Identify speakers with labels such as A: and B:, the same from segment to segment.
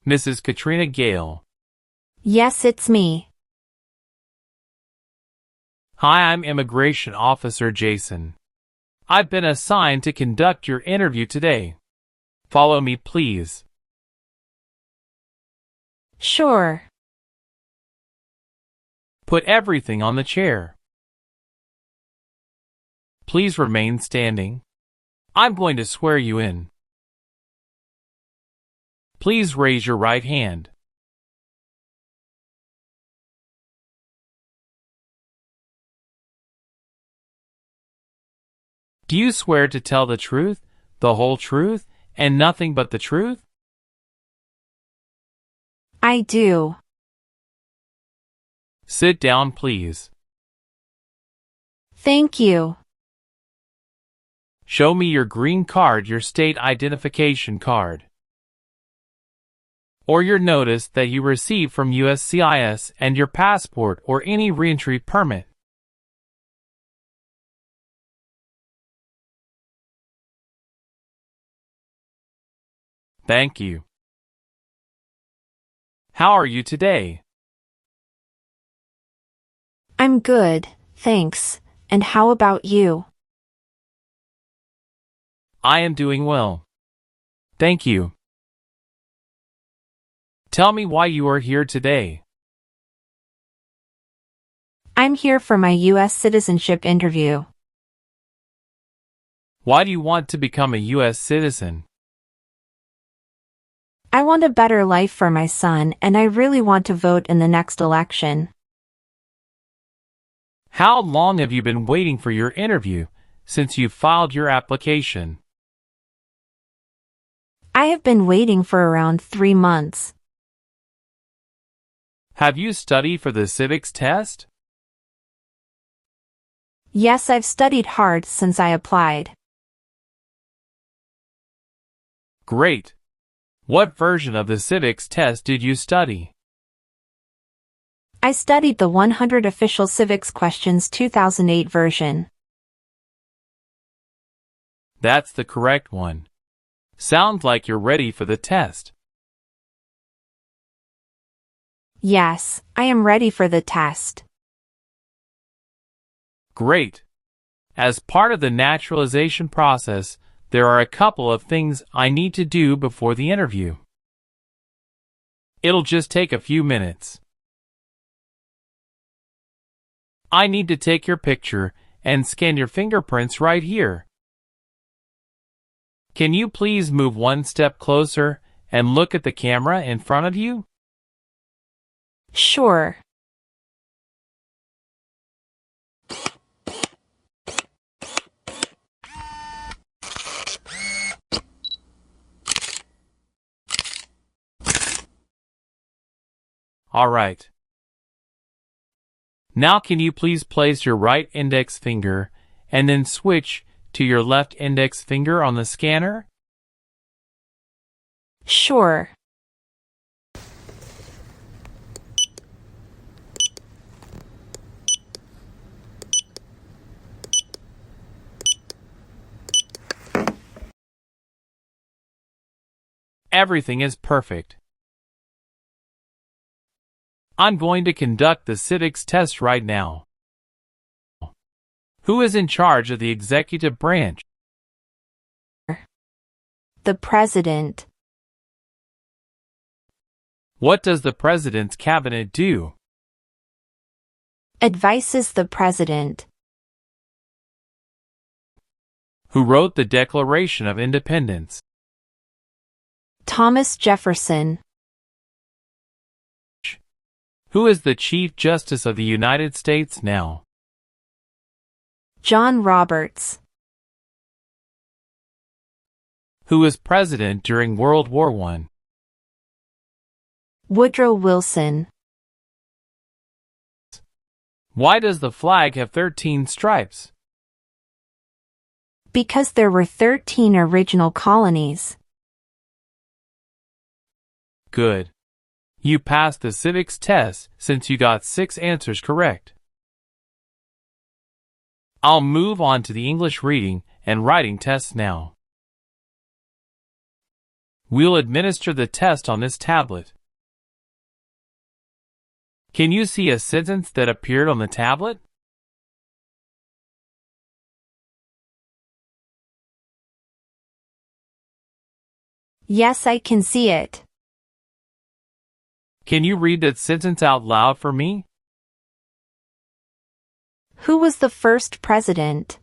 A: Mrs. Katrina Gale.
B: Yes, it's me.
A: Hi, I'm Immigration Officer Jason. I've been assigned to conduct your interview today. Follow me, please.
B: Sure.
A: Put everything on the chair. Please remain standing. I'm going to swear you in. Please raise your right hand. Do you swear to tell the truth, the whole truth, and nothing but the truth?
B: I do.
A: Sit down, please.
B: Thank you.
A: Show me your green card, your state identification card, or your notice that you received from USCIS, and your passport or any reentry permit. Thank you. How are you today?
B: I'm good, thanks. And how about you?
A: I am doing well. Thank you. Tell me why you are here today.
B: I'm here for my U.S. citizenship interview.
A: Why do you want to become a U.S. citizen?
B: I want a better life for my son, and I really want to vote in the next election.
A: How long have you been waiting for your interview since you filed your application?
B: I have been waiting for around 3 months.
A: Have you studied for the civics test?
B: Yes, I've studied hard since I applied.
A: Great. What version of the civics test did you study?
B: I studied the 100 Official Civics Questions 2008 version.
A: That's the correct one. Sounds like you're ready for the test.
B: Yes, I am ready for the test.
A: Great. As part of the naturalization process, there are a couple of things I need to do before the interview. It'll just take a few minutes. I need to take your picture and scan your fingerprints right here. Can you please move one step closer and look at the camera in front of you?
B: Sure.
A: All right. Now can you please place your right index finger and then switch to your left index finger on the scanner?
B: Sure.
A: Everything is perfect. I'm going to conduct the civics test right now. Who is in charge of the executive branch?
B: The President.
A: What does the President's cabinet do?
B: Advises the President.
A: Who wrote the Declaration of Independence?
B: Thomas Jefferson.
A: Who is the Chief Justice of the United States now?
B: John Roberts.
A: Who was president during World War I?
B: Woodrow Wilson.
A: Why does the flag have 13 stripes?
B: Because there were 13 original colonies.
A: Good. You passed the civics test since you got 6 answers correct. I'll move on to the English reading and writing tests now. We'll administer the test on this tablet. Can you see a sentence that appeared on the tablet?
B: Yes, I can see it.
A: Can you read that sentence out loud for me?
B: Who was the first president?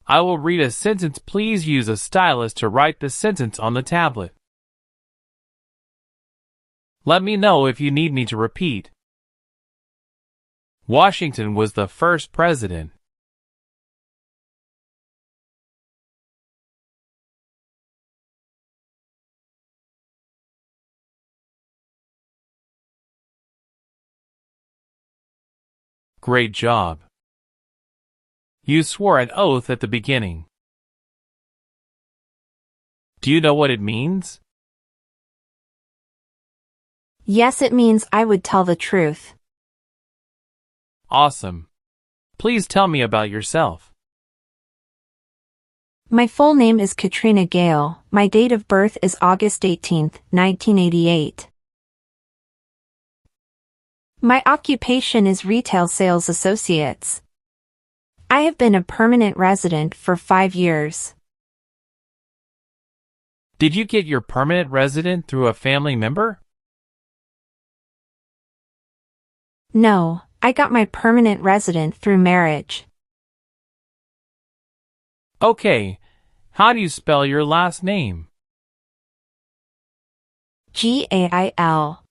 A: I will read a sentence. Please use a stylus to write the sentence on the tablet. Let me know if you need me to repeat. Washington was the first president. Great job. You swore an oath at the beginning. Do you know what it means?
B: Yes, it means I would tell the truth.
A: Awesome. Please tell me about yourself.
B: My full name is Katrina Gale. My date of birth is August 18, 1988. My occupation is retail sales associates. I have been a permanent resident for 5 years.
A: Did you get your permanent resident through a family member?
B: No, I got my permanent resident through marriage.
A: Okay. How do you spell your last name?
B: Gail.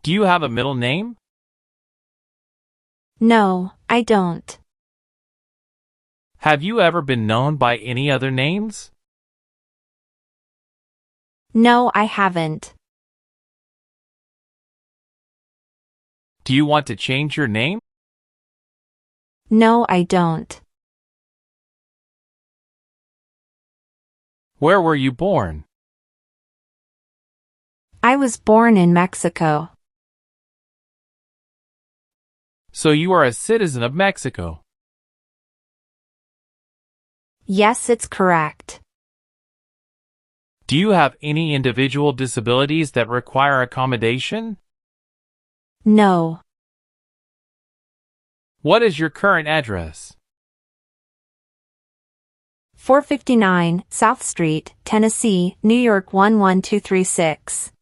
A: Do you have a middle name?
B: No, I don't.
A: Have you ever been known by any other names?
B: No, I haven't.
A: Do you want to change your name?
B: No, I don't.
A: Where were you born?
B: I was born in Mexico.
A: So you are a citizen of Mexico.
B: Yes, it's correct.
A: Do you have any individual disabilities that require accommodation?
B: No.
A: What is your current address?
B: 459 South Street, Tennessee, New York 11236.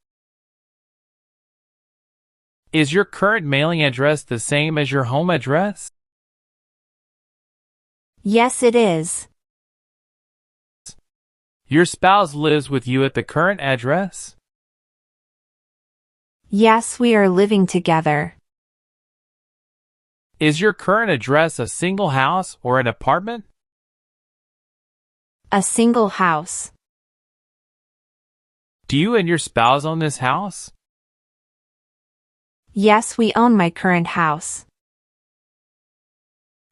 A: Is your current mailing address the same as your home address?
B: Yes, it is.
A: Your spouse lives with you at the current address?
B: Yes, we are living together.
A: Is your current address a single house or an apartment?
B: A single house.
A: Do you and your spouse own this house?
B: Yes, we own my current house.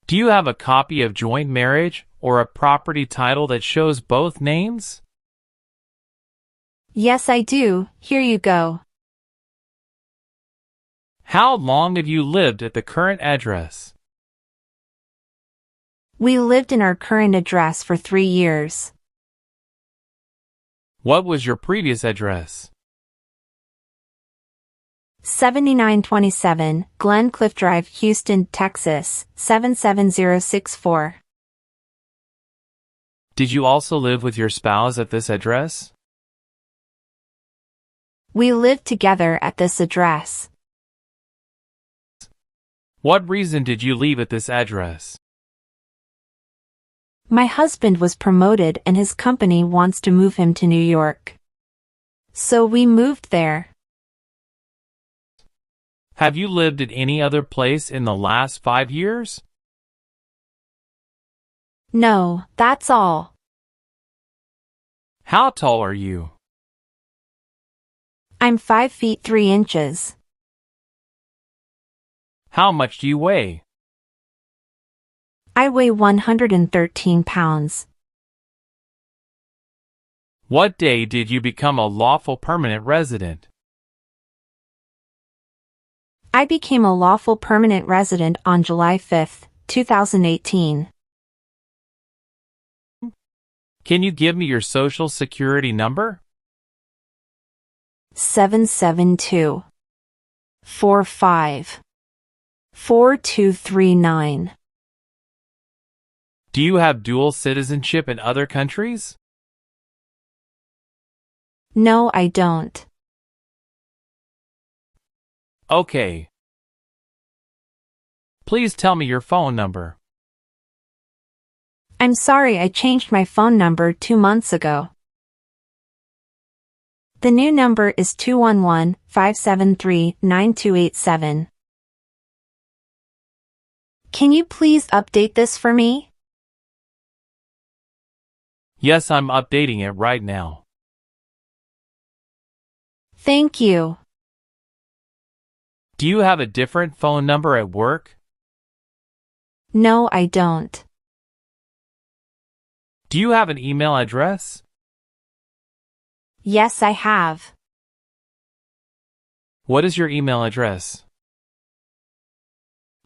A: Do you have a copy of joint marriage or a property title that shows both names?
B: Yes, I do. Here you go.
A: How long have you lived at the current address?
B: We lived in our current address for 3 years.
A: What was your previous address?
B: 7927 Glen Cliff Drive, Houston, Texas, 77064.
A: Did you also live with your spouse at this address?
B: We lived together at this address.
A: What reason did you leave at this address?
B: My husband was promoted and his company wants to move him to New York. So we moved there.
A: Have you lived at any other place in the last 5 years?
B: No, that's all.
A: How tall are you?
B: I'm 5 feet 3 inches.
A: How much do you weigh?
B: I weigh 113 pounds.
A: What day did you become a lawful permanent resident?
B: I became a lawful permanent resident on July 5, 2018.
A: Can you give me your social security number?
B: 772-45-4239.
A: Do you have dual citizenship in other countries?
B: No, I don't.
A: Okay. Please tell me your phone number.
B: I'm sorry, I changed my phone number 2 months ago. The new number is 211-573-9287. Can you please update this for me?
A: Yes, I'm updating it right now.
B: Thank you.
A: Do you have a different phone number at work?
B: No, I don't.
A: Do you have an email address?
B: Yes, I have.
A: What is your email address?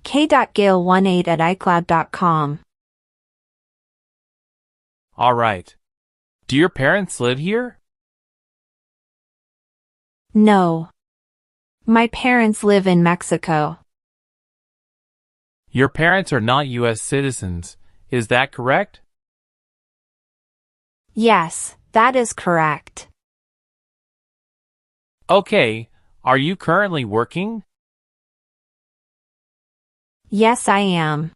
B: k.gale18@icloud.com.
A: All right. Do your parents live here?
B: No. My parents live in Mexico.
A: Your parents are not U.S. citizens, is that correct?
B: Yes, that is correct.
A: Okay, are you currently working?
B: Yes, I am.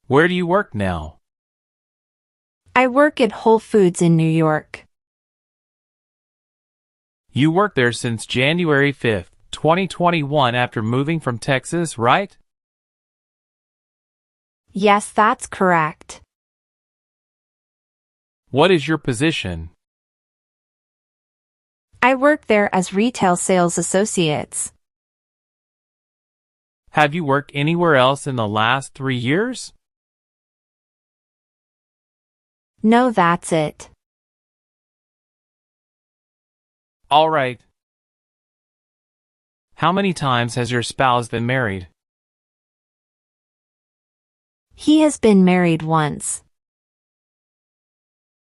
A: Where do you work now?
B: I work at Whole Foods in New York.
A: You worked there since January 5th, 2021 after moving from Texas, right?
B: Yes, that's correct.
A: What is your position?
B: I work there as retail sales associates.
A: Have you worked anywhere else in the last 3 years?
B: No, that's it.
A: All right. How many times has your spouse been married?
B: He has been married once.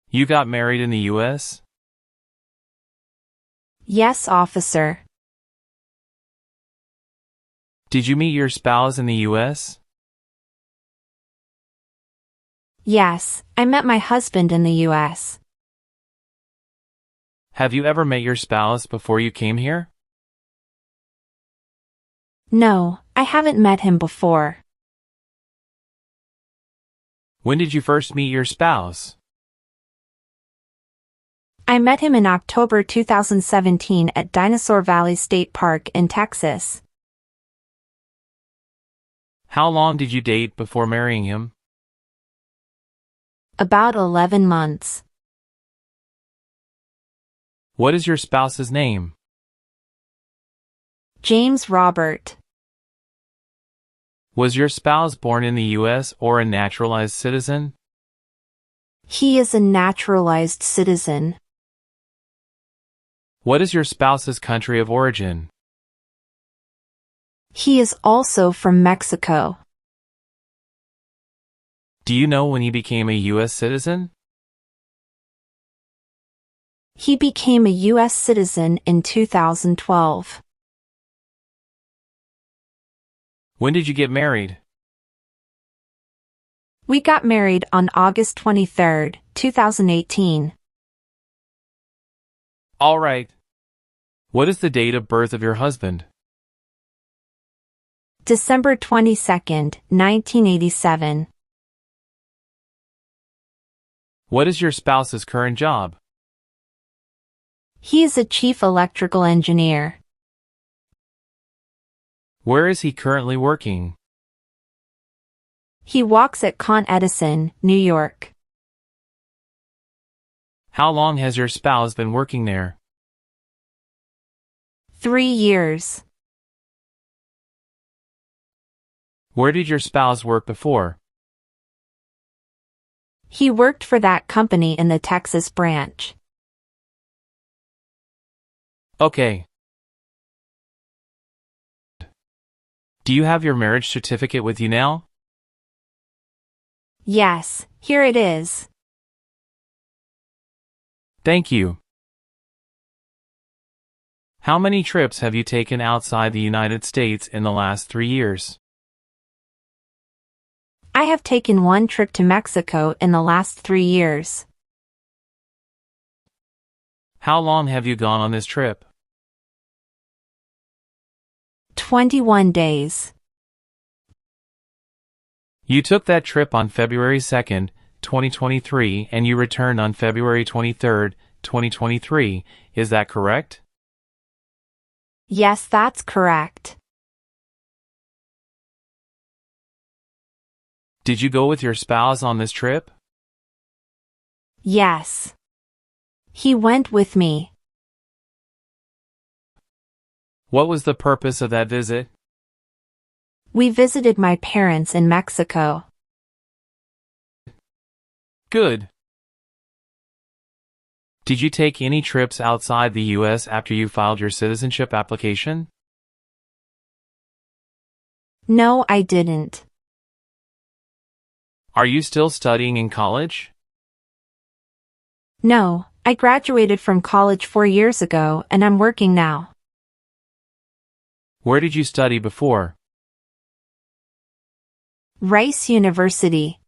A: You got married in the U.S.?
B: Yes, officer.
A: Did you meet your spouse in the U.S.?
B: Yes, I met my husband in the U.S.
A: Have you ever met your spouse before you came here?
B: No, I haven't met him before.
A: When did you first meet your spouse?
B: I met him in October 2017 at Dinosaur Valley State Park in Texas.
A: How long did you date before marrying him?
B: About 11 months.
A: What is your spouse's name?
B: James Robert.
A: Was your spouse born in the U.S. or a naturalized citizen?
B: He is a naturalized citizen.
A: What is your spouse's country of origin?
B: He is also from Mexico.
A: Do you know when he became a U.S. citizen?
B: He became a U.S. citizen in 2012.
A: When did you get married?
B: We got married on August 23, 2018.
A: All right. What is the date of birth of your husband?
B: December 22, 1987.
A: What is your spouse's current job?
B: He is a chief electrical engineer.
A: Where is he currently working?
B: He walks at Con Edison, New York.
A: How long has your spouse been working there?
B: 3 years.
A: Where did your spouse work before?
B: He worked for that company in the Texas branch.
A: Okay. Do you have your marriage certificate with you now?
B: Yes, here it is.
A: Thank you. How many trips have you taken outside the United States in the last 3 years?
B: I have taken one trip to Mexico in the last 3 years.
A: How long have you gone on this trip?
B: 21 days.
A: You took that trip on February 2nd, 2023, and you returned on February 23rd, 2023. Is that correct?
B: Yes, that's correct.
A: Did you go with your spouse on this trip?
B: Yes. He went with me.
A: What was the purpose of that visit?
B: We visited my parents in Mexico.
A: Good. Did you take any trips outside the U.S. after you filed your citizenship application?
B: No, I didn't.
A: Are you still studying in college?
B: No, I graduated from college 4 years ago and I'm working now.
A: Where did you study before?
B: Rice University.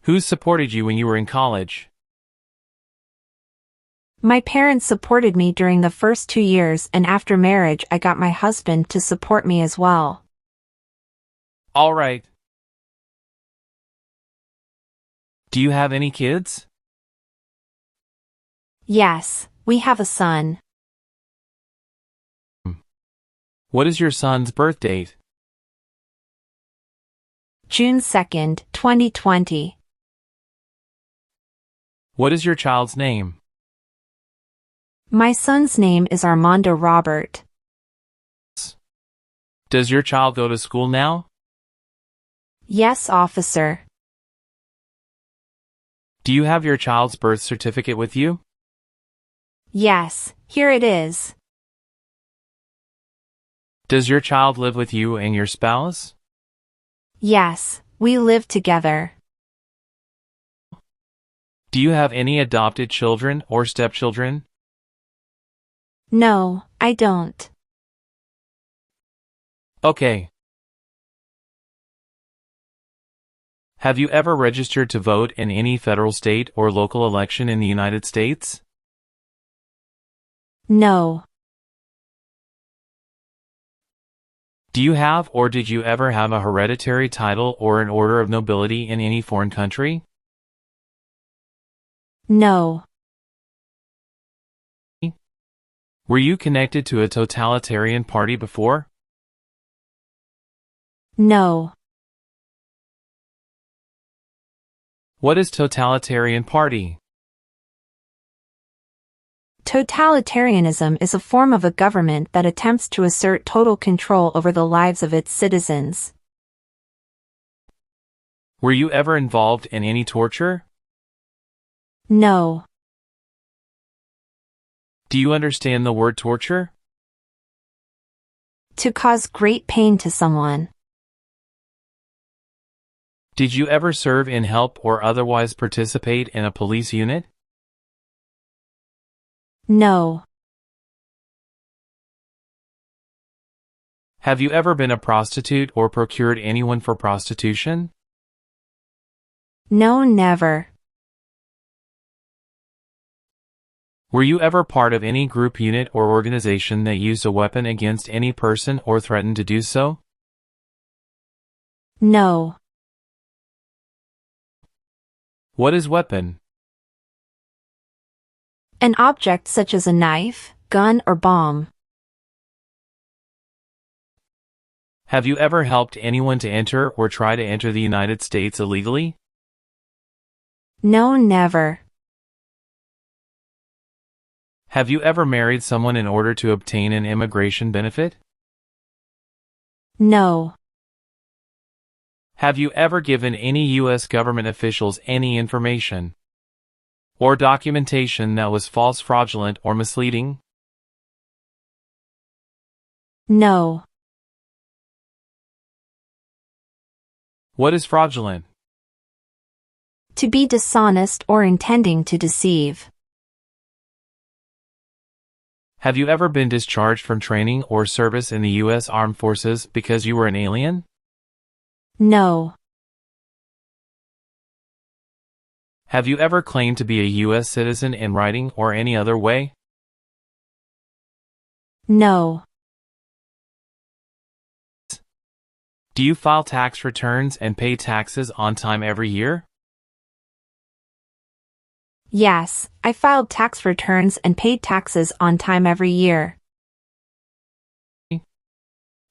A: Who supported you when you were in college?
B: My parents supported me during the first 2 years, and after marriage I got my husband to support me as well.
A: All right. Do you have any kids?
B: Yes, we have a son.
A: What is your son's birth date?
B: June 2nd, 2020.
A: What is your child's name?
B: My son's name is Armando Robert.
A: Does your child go to school now?
B: Yes, officer.
A: Do you have your child's birth certificate with you?
B: Yes, here it is.
A: Does your child live with you and your spouse?
B: Yes, we live together.
A: Do you have any adopted children or stepchildren?
B: No, I don't.
A: Okay. Have you ever registered to vote in any federal, state, or local election in the United States?
B: No.
A: Do you have or did you ever have a hereditary title or an order of nobility in any foreign country?
B: No.
A: Were you connected to a totalitarian party before?
B: No.
A: What is totalitarian party?
B: Totalitarianism is a form of a government that attempts to assert total control over the lives of its citizens.
A: Were you ever involved in any torture?
B: No.
A: Do you understand the word torture?
B: To cause great pain to someone.
A: Did you ever serve in, help, or otherwise participate in a police unit?
B: No.
A: Have you ever been a prostitute or procured anyone for prostitution?
B: No, never.
A: Were you ever part of any group, unit, or organization that used a weapon against any person or threatened to do so?
B: No.
A: What is weapon?
B: An object such as a knife, gun, or bomb.
A: Have you ever helped anyone to enter or try to enter the United States illegally?
B: No, never.
A: Have you ever married someone in order to obtain an immigration benefit?
B: No.
A: Have you ever given any U.S. government officials any information or documentation that was false, fraudulent, or misleading?
B: No.
A: What is fraudulent?
B: To be dishonest or intending to deceive.
A: Have you ever been discharged from training or service in the U.S. Armed Forces because you were an alien?
B: No.
A: Have you ever claimed to be a U.S. citizen in writing or any other way?
B: No.
A: Do you file tax returns and pay taxes on time every year?
B: Yes, I filed tax returns and paid taxes on time every year.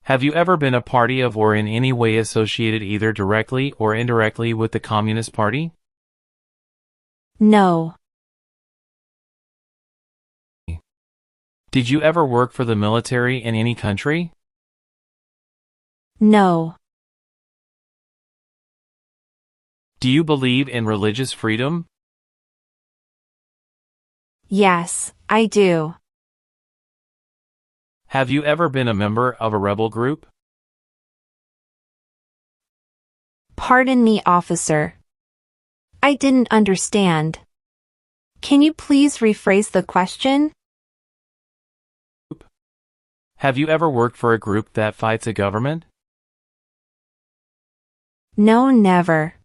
A: Have you ever been a party of or in any way associated either directly or indirectly with the Communist Party?
B: No.
A: Did you ever work for the military in any country?
B: No.
A: Do you believe in religious freedom?
B: Yes, I do.
A: Have you ever been a member of a rebel group?
B: Pardon me, officer. I didn't understand. Can you please rephrase the question?
A: Have you ever worked for a group that fights a government?
B: No, never.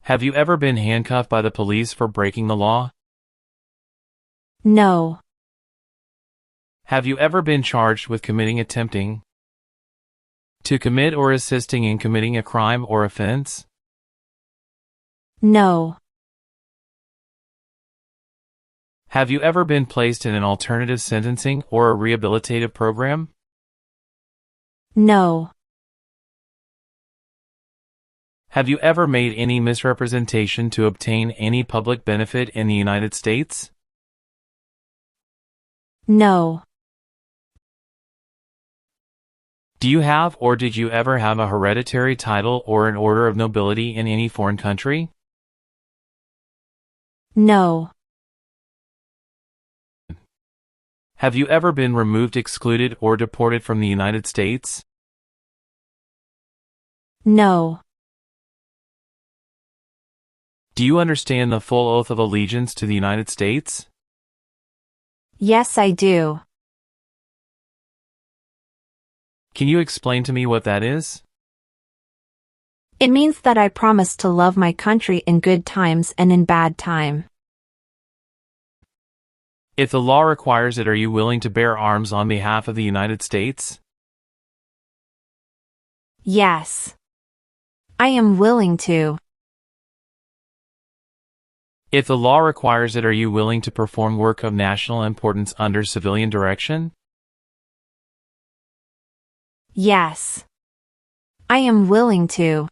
A: Have you ever been handcuffed by the police for breaking the law?
B: No.
A: Have you ever been charged with attempting to commit or assisting in committing a crime or offense?
B: No.
A: Have you ever been placed in an alternative sentencing or a rehabilitative program?
B: No.
A: Have you ever made any misrepresentation to obtain any public benefit in the United States?
B: No.
A: Do you have or did you ever have a hereditary title or an order of nobility in any foreign country?
B: No.
A: Have you ever been removed, excluded, or deported from the United States?
B: No.
A: Do you understand the full oath of allegiance to the United States?
B: Yes, I do.
A: Can you explain to me what that is?
B: It means that I promise to love my country in good times and in bad time.
A: If the law requires it, are you willing to bear arms on behalf of the United States?
B: Yes. I am willing to.
A: If the law requires it, are you willing to perform work of national importance under civilian direction?
B: Yes. I am willing to.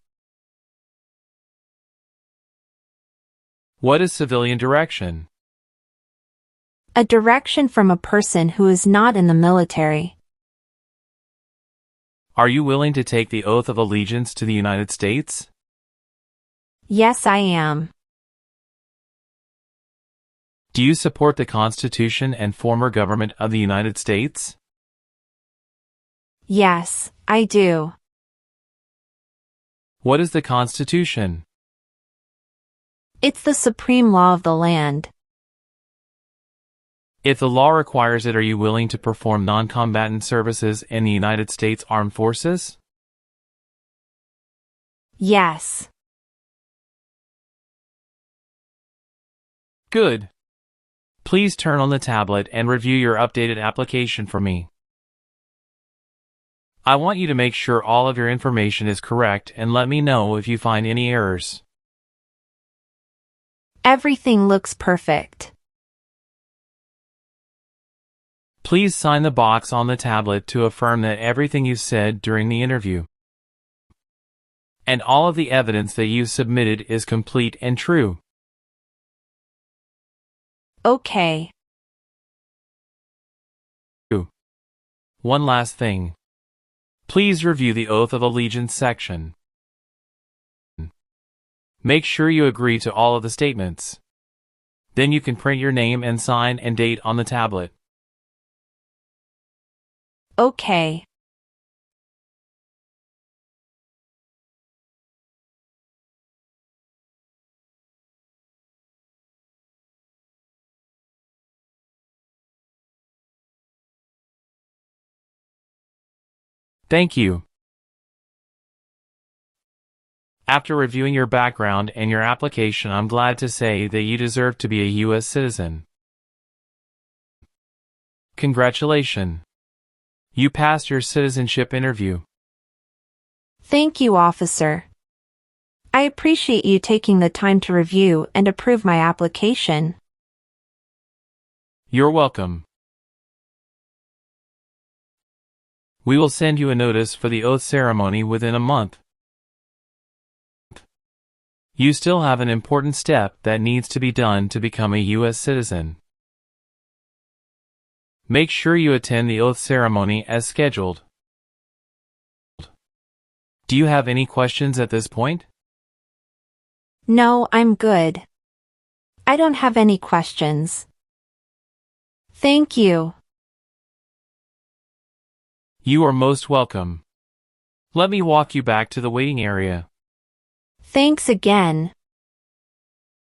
A: What is civilian direction?
B: A direction from a person who is not in the military.
A: Are you willing to take the oath of allegiance to the United States?
B: Yes, I am.
A: Do you support the Constitution and former government of the United States?
B: Yes, I do.
A: What is the Constitution?
B: It's the supreme law of the land.
A: If the law requires it, are you willing to perform non-combatant services in the United States Armed Forces?
B: Yes.
A: Good. Please turn on the tablet and review your updated application for me. I want you to make sure all of your information is correct and let me know if you find any errors.
B: Everything looks perfect.
A: Please sign the box on the tablet to affirm that everything you said during the interview and all of the evidence that you submitted is complete and true.
B: Okay.
A: One last thing. Please review the Oath of Allegiance section. Make sure you agree to all of the statements. Then you can print your name and sign and date on the tablet.
B: Okay.
A: Thank you. After reviewing your background and your application, I'm glad to say that you deserve to be a U.S. citizen. Congratulations. You passed your citizenship interview.
B: Thank you, officer. I appreciate you taking the time to review and approve my application.
A: You're welcome. We will send you a notice for the oath ceremony within a month. You still have an important step that needs to be done to become a U.S. citizen. Make sure you attend the oath ceremony as scheduled. Do you have any questions at this point?
B: No, I'm good. I don't have any questions. Thank you.
A: You are most welcome. Let me walk you back to the waiting area.
B: Thanks again.